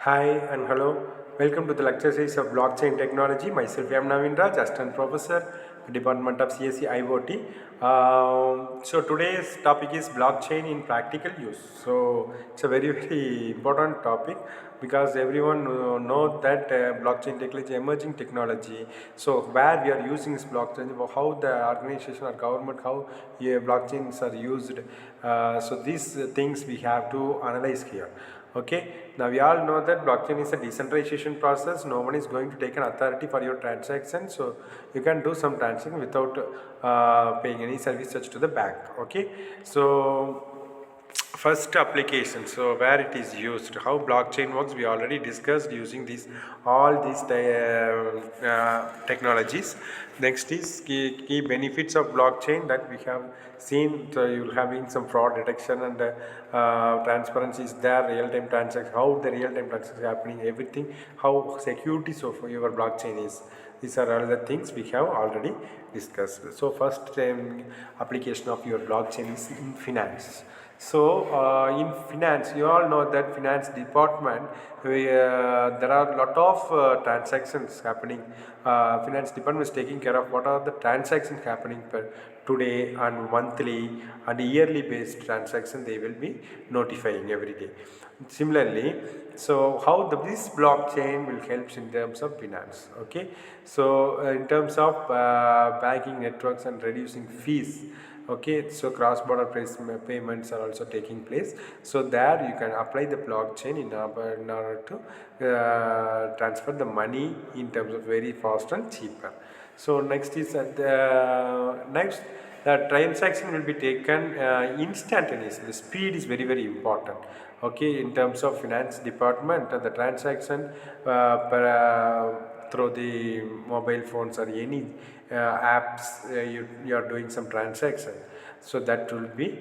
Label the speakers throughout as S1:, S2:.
S1: Hi and hello. Welcome to the lecture series of blockchain technology. Myself, M.Naveenraj, assistant professor, Department of CSE IoT. So today's topic is blockchain in practical use. So it's a very important topic because everyone know that blockchain technology, emerging technology. So where we are using this blockchain, how the organization or government, how blockchains are used. So these things we have to analyze here. Okay, now we all know that blockchain is a decentralization process. No one is going to take an authority for your transaction, so you can do some transaction without paying any service charge to the bank. Okay, so first application, so where it is used, how blockchain works, we already discussed using these all these technologies. Next is key benefits of blockchain that we have seen. So you're having some fraud detection and transparency is there, real-time transaction, how the real-time transaction is happening, everything, how security so for your blockchain is. These are all the things we have already discussed. So first application of your blockchain is in finance. So in finance, you all know that finance department, there are a lot of transactions happening. Finance department is taking care of what are the transactions happening per today and monthly and yearly based transaction they will be notifying every day. Similarly, so how this blockchain will help in terms of finance. Okay, so in terms of banking networks and reducing fees. Okay, so cross-border payments are also taking place. So there you can apply the blockchain in order to transfer the money in terms of very fast and cheaper. So next is the transaction will be taken instantaneously. The speed is very important. Okay, in terms of finance department, the transaction through the mobile phones or any apps, you are doing some transaction, so that will be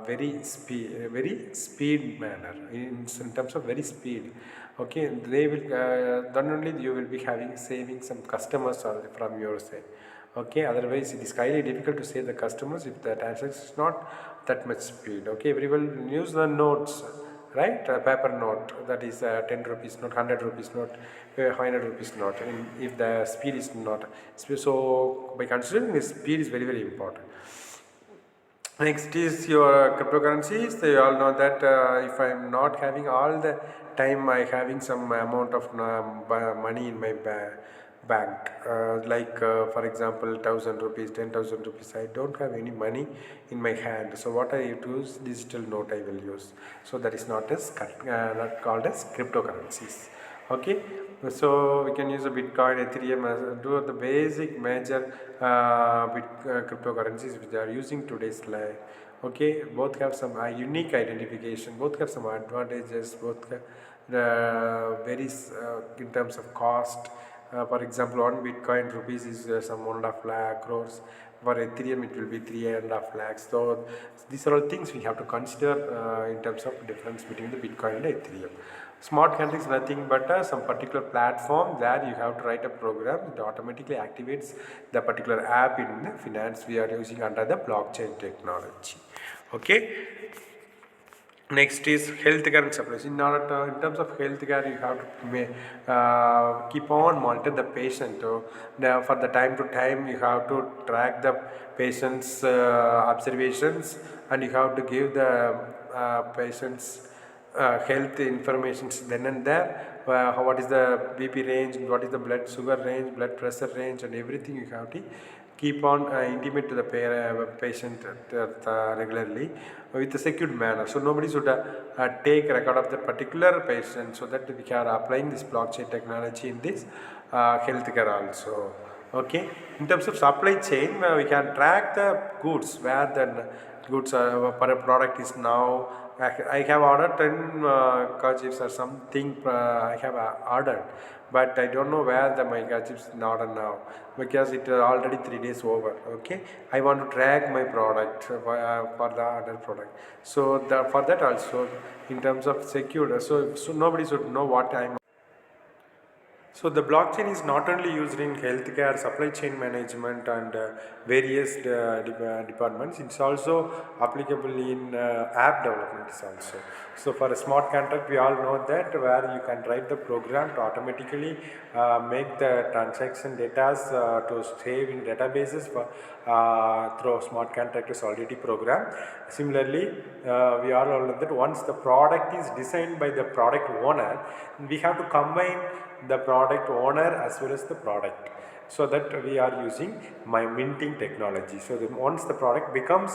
S1: very speed manner in terms of very speed. Okay, they will then only you will be having saving some customers from your side. Okay, otherwise it is highly difficult to save the customers if the transaction is not that much speed. Okay, everyone use the notes, right? A paper note, that is 10 rupees note, 100 rupees note, 500 rupees note, if the speed is not. So by considering the speed is very important. Next is your cryptocurrencies. They all know that if I'm not having all the time, I having some amount of money in my bank, for example 1000 rupees, 10,000 rupees. I don't have any money in my hand. So what I use, digital note I will use. So that is not called as cryptocurrencies. Okay, so we can use a Bitcoin, Ethereum as two of the basic major cryptocurrencies which are using today's life. Okay, both have some unique identification, both have some advantages, both have varies in terms of cost. For example, one Bitcoin rupees is some 1.5 lakh crores. For Ethereum, it will be 3.5 lakhs. So these are all things we have to consider in terms of difference between the Bitcoin and Ethereum. Smart contract is nothing but some particular platform that you have to write a program that automatically activates the particular app in the finance we are using under the blockchain technology. Okay. Next is healthcare and supplies. In terms of healthcare, you have to keep on monitor the patient. Now, for the time to time, you have to track the patient's observations, and you have to give the patient's health information then and there. What is the BP range, what is the blood sugar range, blood pressure range, and everything you have to keep on intimate to the patient regularly with a secured manner. So nobody should take record of the particular patient, so that we are applying this blockchain technology in this healthcare also. Okay, in terms of supply chain, we can track the goods where the goods per product is now. I have ordered 10 kerchiefs or something. I have ordered, but I don't know where my kerchiefs is order now, because it is already 3 days over. Okay, I want to track my product for the other product. So for that also, in terms of secure, so nobody should know what I am. So the blockchain is not only used in healthcare, supply chain management, and various departments. It's also applicable in app developments also. So for a smart contract, we all know that where you can write the program to automatically make the transaction data to save in databases for, through smart contract is already programmed. Similarly, we all know that once the product is designed by the product owner, we have to combine the product owner as well as the product, so that we are using my minting technology. So once the product becomes